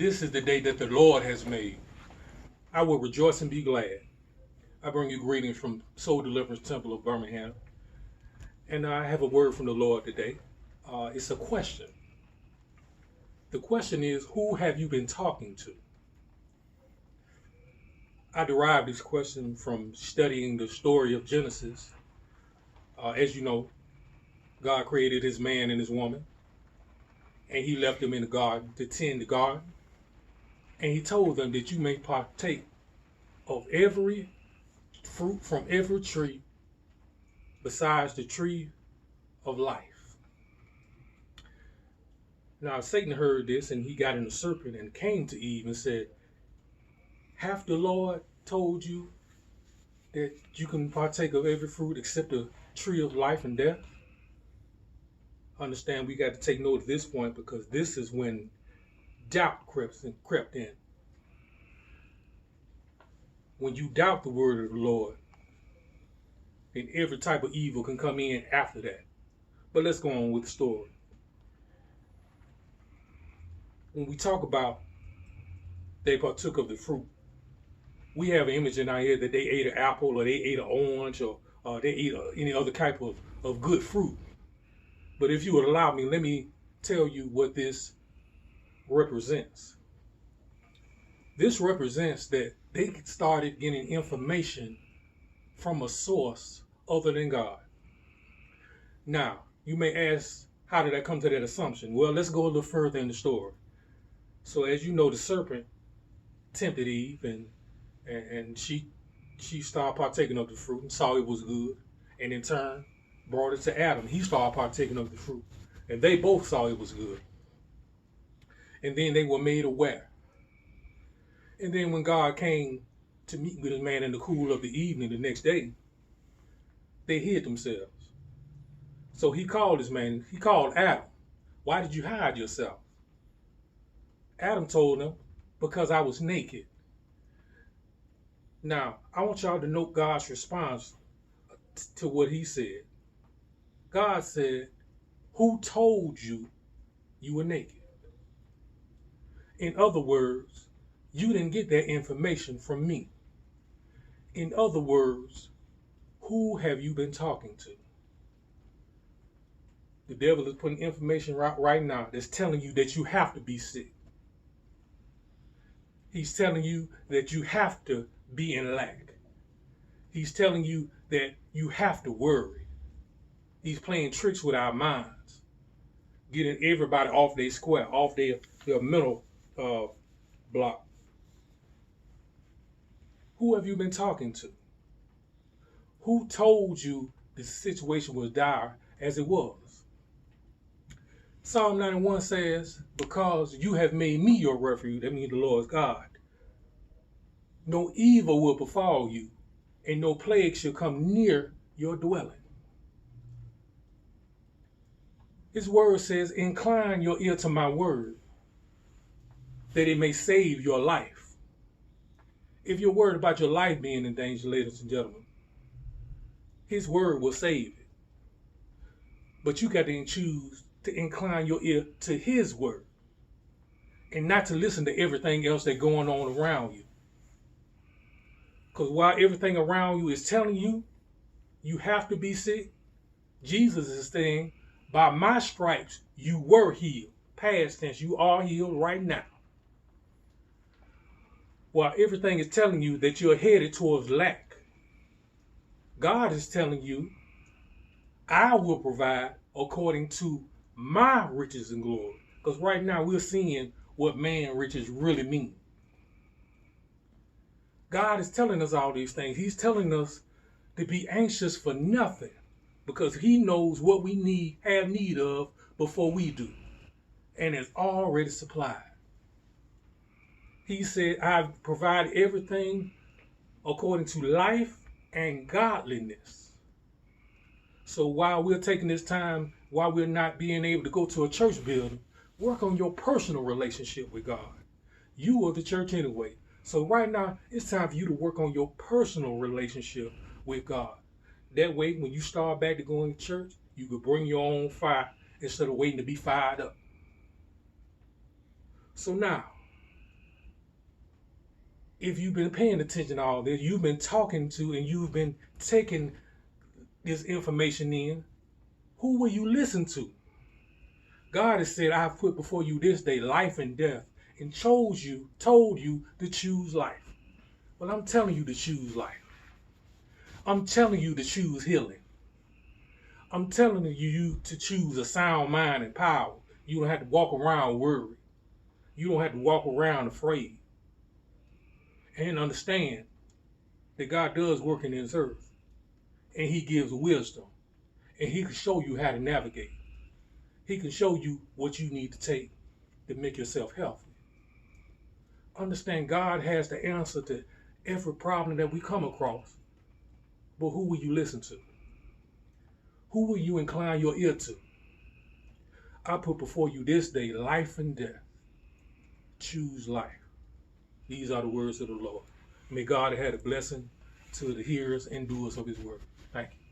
This is the day that the Lord has made. I will rejoice and be glad. I bring you greetings from Soul Deliverance Temple of Birmingham. And I have a word from the Lord today. It's a question. The question is, who have you been talking to? I derived this question from studying the story of Genesis. As you know, God created his man and his woman, and he left them in the garden to tend the garden. And he told them that you may partake of every fruit from every tree besides the tree of life. Now Satan heard this, and he got in the serpent and came to Eve and said, "Hath the Lord told you that you can partake of every fruit except the tree of life and death?" Understand, we got to take note of this point, because this is when doubt crept in. When you doubt the word of the Lord, then every type of evil can come in after that. But let's go on with the story. When we talk about they partook of the fruit, we have an image in our head that they ate an apple, or they ate an orange, or they ate any other type of good fruit. But if you would allow me, let me tell you what this represents. This represents that they started getting information from a source other than God. Now, you may ask, how did I come to that assumption? Well, let's go a little further in the story. So as you know, the serpent tempted Eve, and she started partaking of the fruit and saw it was good, and in turn brought it to Adam. He started partaking of the fruit, and they both saw it was good. And then they were made aware. And then when God came to meet with his man in the cool of the evening the next day, they hid themselves. So he called his man, he called Adam. "Why did you hide yourself?" Adam told him, "Because I was naked." Now, I want y'all to note God's response to what he said. God said, "Who told you you were naked?" In other words, you didn't get that information from me. In other words, who have you been talking to? The devil is putting information right now that's telling you that you have to be sick. He's telling you that you have to be in lack. He's telling you that you have to worry. He's playing tricks with our minds, getting everybody off their square, off their mental block. Who have you been talking to? Who told you the situation was dire as it was? Psalm 91 says, "Because you have made me your refuge," that means the Lord is God, "no evil will befall you, and no plague shall come near your dwelling." His word says, "Incline your ear to my word, that it may save your life." If you're worried about your life being in danger, ladies and gentlemen, his word will save it. But you got to choose to incline your ear to his word, and not to listen to everything else that's going on around you. Because while everything around you is telling you you have to be sick, Jesus is saying, "By my stripes you were healed." Past tense, you are healed right now. While everything is telling you that you're headed towards lack, God is telling you, "I will provide according to my riches and glory." Because right now we're seeing what man riches really mean. God is telling us all these things. He's telling us to be anxious for nothing, because he knows what we have need of before we do, and is already supplied. He said, "I've provided everything according to life and godliness." So while we're taking this time, while we're not being able to go to a church building, work on your personal relationship with God. You are the church anyway. So right now, it's time for you to work on your personal relationship with God. That way, when you start back to going to church, you could bring your own fire instead of waiting to be fired up. So now, if you've been paying attention to all this, you've been talking to and you've been taking this information in, who will you listen to? God has said, I have put before you this day life and death, and told you to choose life. Well, I'm telling you to choose life. I'm telling you to choose healing. I'm telling you to choose a sound mind and power. You don't have to walk around worried. You don't have to walk around afraid. And understand that God does work in this earth. And he gives wisdom. And he can show you how to navigate. He can show you what you need to take to make yourself healthy. Understand God has the answer to every problem that we come across. But who will you listen to? Who will you incline your ear to? I put before you this day life and death. Choose life. These are the words of the Lord. May God add a blessing to the hearers and doers of his word. Thank you.